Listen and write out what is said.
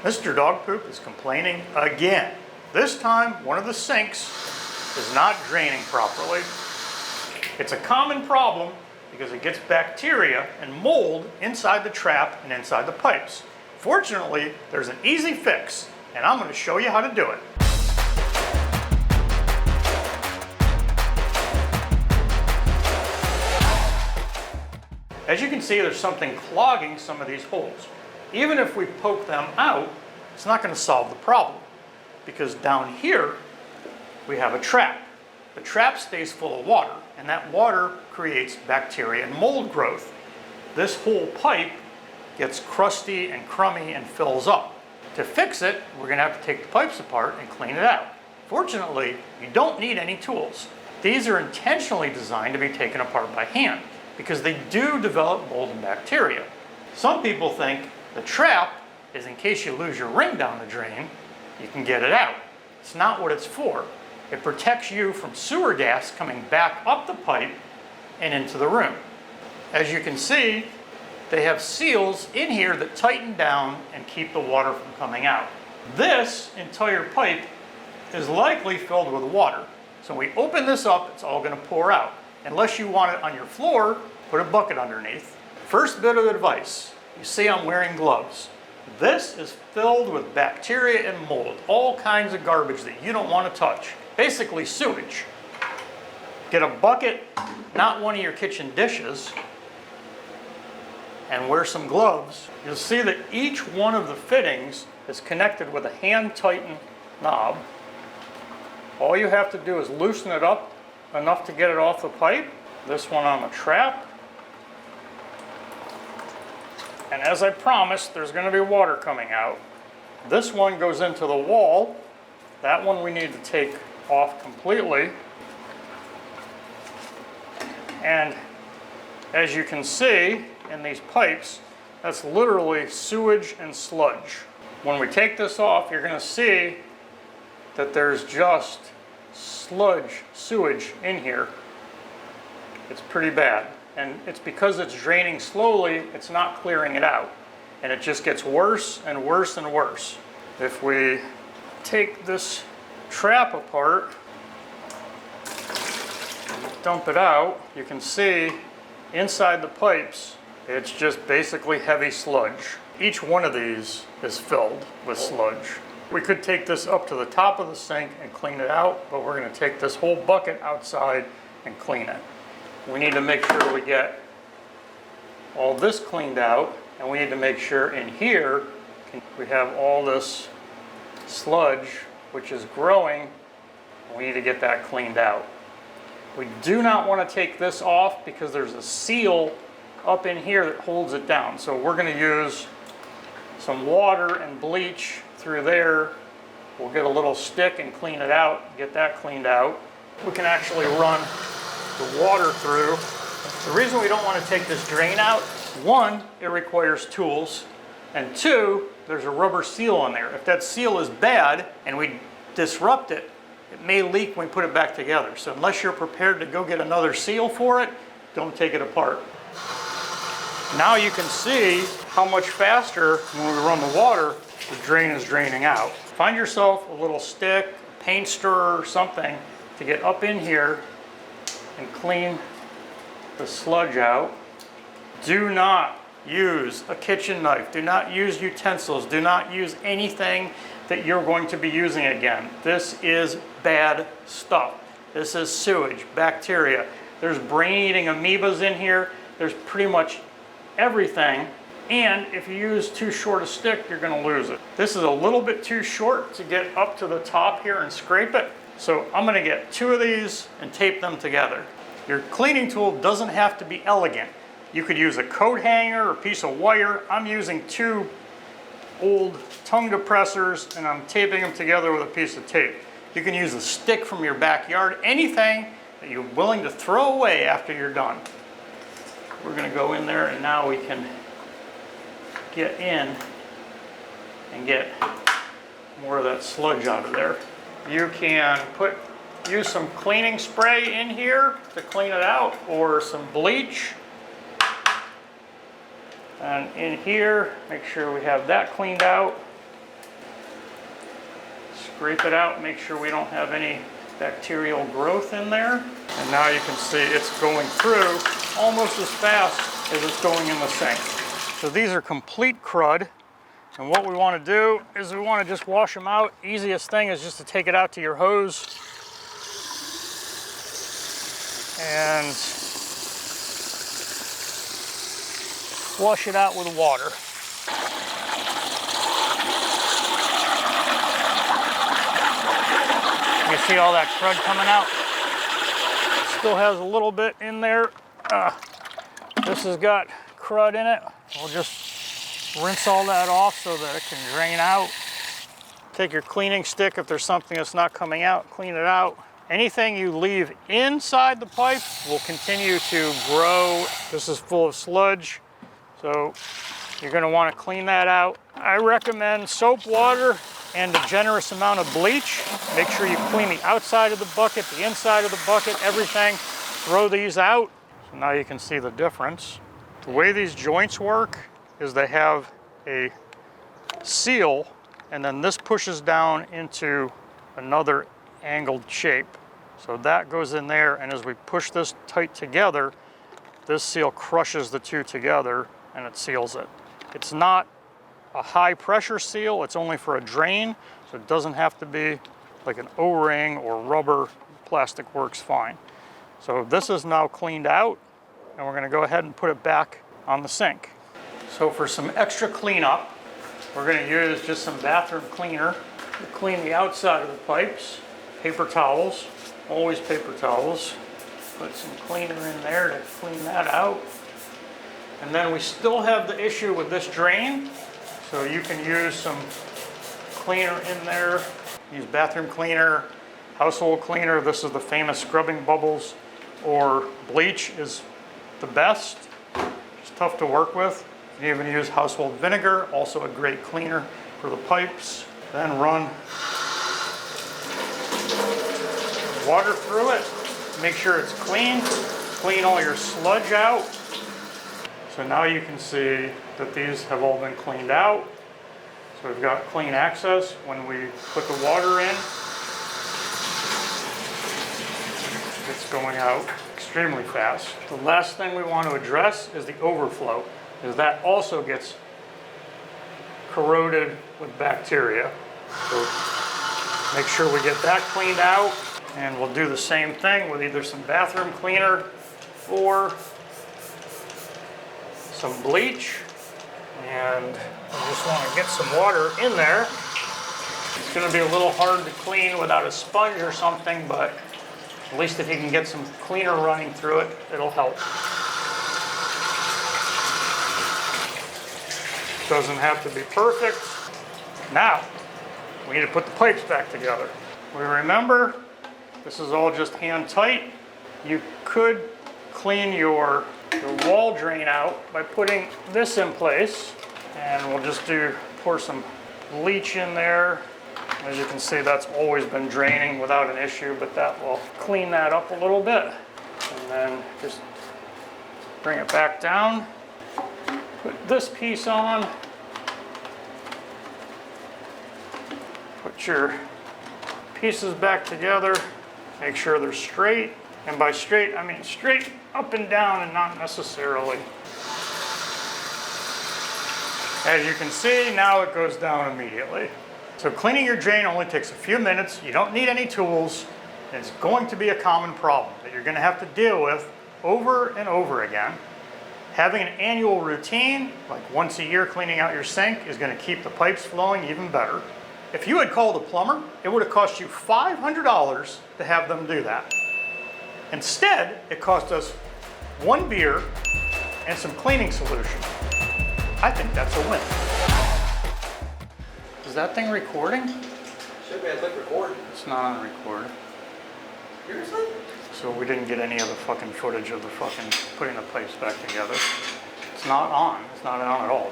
Mr. Dog Poop is complaining again. This time, one of the sinks is not draining properly. It's a common problem because it gets bacteria and mold inside the trap and inside the pipes. Fortunately, there's an easy fix, and I'm going to show you how to do it. As you can see, there's something clogging some of these holes. Even if we poke them out, it's not going to solve the problem, because down here we have a trap. The trap stays full of water, and that water creates bacteria and mold growth. This whole pipe gets crusty and crummy and fills up. To fix it, we're going to have to take the pipes apart and clean it out. Fortunately, you don't need any tools. These are intentionally designed to be taken apart by hand, because they do develop mold and bacteria. Some people think the trap is in case you lose your ring down the drain, you can get it out. It's not what it's for. It protects you from sewer gas coming back up the pipe and into the room. As you can see, they have seals in here that tighten down and keep the water from coming out. This entire pipe is likely filled with water. So when we open this up, it's all going to pour out. Unless you want it on your floor, put a bucket underneath. First bit of advice, you see I'm wearing gloves. This is filled with bacteria and mold, all kinds of garbage that you don't want to touch. Basically sewage. Get a bucket, not one of your kitchen dishes, and wear some gloves. You'll see that each one of the fittings is connected with a hand-tightened knob. All you have to do is loosen it up enough to get it off the pipe. This one on the trap. And as I promised, there's going to be water coming out. This one goes into the wall. That one we need to take off completely. And as you can see in these pipes, that's literally sewage and sludge. When we take this off, you're going to see that there's just sludge, sewage in here. It's pretty bad. And it's because it's draining slowly, it's not clearing it out. And it just gets worse and worse and worse. If we take this trap apart, dump it out, you can see inside the pipes, it's just basically heavy sludge. Each one of these is filled with sludge. We could take this up to the top of the sink and clean it out, but we're going to take this whole bucket outside and clean it. We need to make sure we get all this cleaned out, and we need to make sure in here we have all this sludge, which is growing. We need to get that cleaned out. We do not want to take this off because there's a seal up in here that holds it down. So we're going to use some water and bleach through there. We'll get a little stick and clean it out, get that cleaned out. We can actually run the water through. The reason we don't want to take this drain out, one, it requires tools, and two, there's a rubber seal on there. If that seal is bad and we disrupt it, it may leak when we put it back together. So unless you're prepared to go get another seal for it, don't take it apart. Now you can see how much faster when we run the water, the drain is draining out. Find yourself a little stick, a paint stirrer or something to get up in here and clean the sludge out. Do not use a kitchen knife. Do not use utensils. Do not use anything that you're going to be using again. This is bad stuff. This is sewage, bacteria. There's brain-eating amoebas in here. There's pretty much everything. And if you use too short a stick, you're going to lose it. This is a little bit too short to get up to the top here and scrape it. So I'm going to get two of these and tape them together. Your cleaning tool doesn't have to be elegant. You could use a coat hanger or a piece of wire. I'm using two old tongue depressors and I'm taping them together with a piece of tape. You can use a stick from your backyard, anything that you're willing to throw away after you're done. We're going to go in there and now we can get in and get more of that sludge out of there. You can use some cleaning spray in here to clean it out, or some bleach. And in here, make sure we have that cleaned out. scrape it out, make sure we don't have any bacterial growth in there. And now you can see it's going through almost as fast as it's going in the sink. So these are complete crud. And what we want to do is we want to just wash them out. Easiest thing is just to take it out to your hose and flush it out with water. You see all that crud coming out? Still has a little bit in there. This has got crud in it. We'll just rinse all that off so that it can drain out. Take your cleaning stick, if there's something that's not coming out, clean it out. Anything you leave inside the pipe will continue to grow. This is full of sludge, so you're going to want to clean that out. I recommend soap water and a generous amount of bleach. Make sure you clean the outside of the bucket, the inside of the bucket, everything. Throw these out. So now you can see the difference. The way these joints work is they have a seal, and then this pushes down into another angled shape. So that goes in there, and as we push this tight together, this seal crushes the two together and it seals it. It's not a high pressure seal, it's only for a drain, so it doesn't have to be like an O-ring or rubber. Plastic works fine. So this is now cleaned out, and we're gonna go ahead and put it back on the sink. So for some extra cleanup, we're gonna use just some bathroom cleaner to clean the outside of the pipes. Paper towels, always paper towels. Put some cleaner in there to clean that out. And then we still have the issue with this drain, so you can use some cleaner in there. Use bathroom cleaner, household cleaner. This is the famous scrubbing bubbles, or bleach is the best. It's tough to work with. You can even use household vinegar, also a great cleaner for the pipes. Then run water through it. Make sure it's clean. Clean all your sludge out. So now you can see that these have all been cleaned out. So we've got clean access when we put the water in. It's going out extremely fast. The last thing we want to address is the overflow, because that also gets corroded with bacteria. So make sure we get that cleaned out, and we'll do the same thing with either some bathroom cleaner or some bleach. And I just want to get some water in there. It's going to be a little hard to clean without a sponge or something, but at least if you can get some cleaner running through it, it'll help. Doesn't have to be perfect. Now, we need to put the pipes back together. We remember, this is all just hand tight. You could clean your wall drain out by putting this in place, and we'll just pour some bleach in there. As you can see, that's always been draining without an issue, but that will clean that up a little bit. And then just bring it back down. Put this piece on. Put your pieces back together. Make sure they're straight. And by straight, I mean straight up and down and not necessarily. As you can see, now it goes down immediately. So cleaning your drain only takes a few minutes. You don't need any tools. And it's going to be a common problem that you're going to have to deal with over and over again. Having an annual routine, like once a year cleaning out your sink, is going to keep the pipes flowing even better. If you had called a plumber, it would have cost you $500 to have them do that. Instead, it cost us 1 beer and some cleaning solution. I think that's a win. Is that thing recording? Should be, I click record. It's not on record. Seriously? So we didn't get any of the fucking footage of the fucking putting the pipes back together. It's not on. It's not on at all.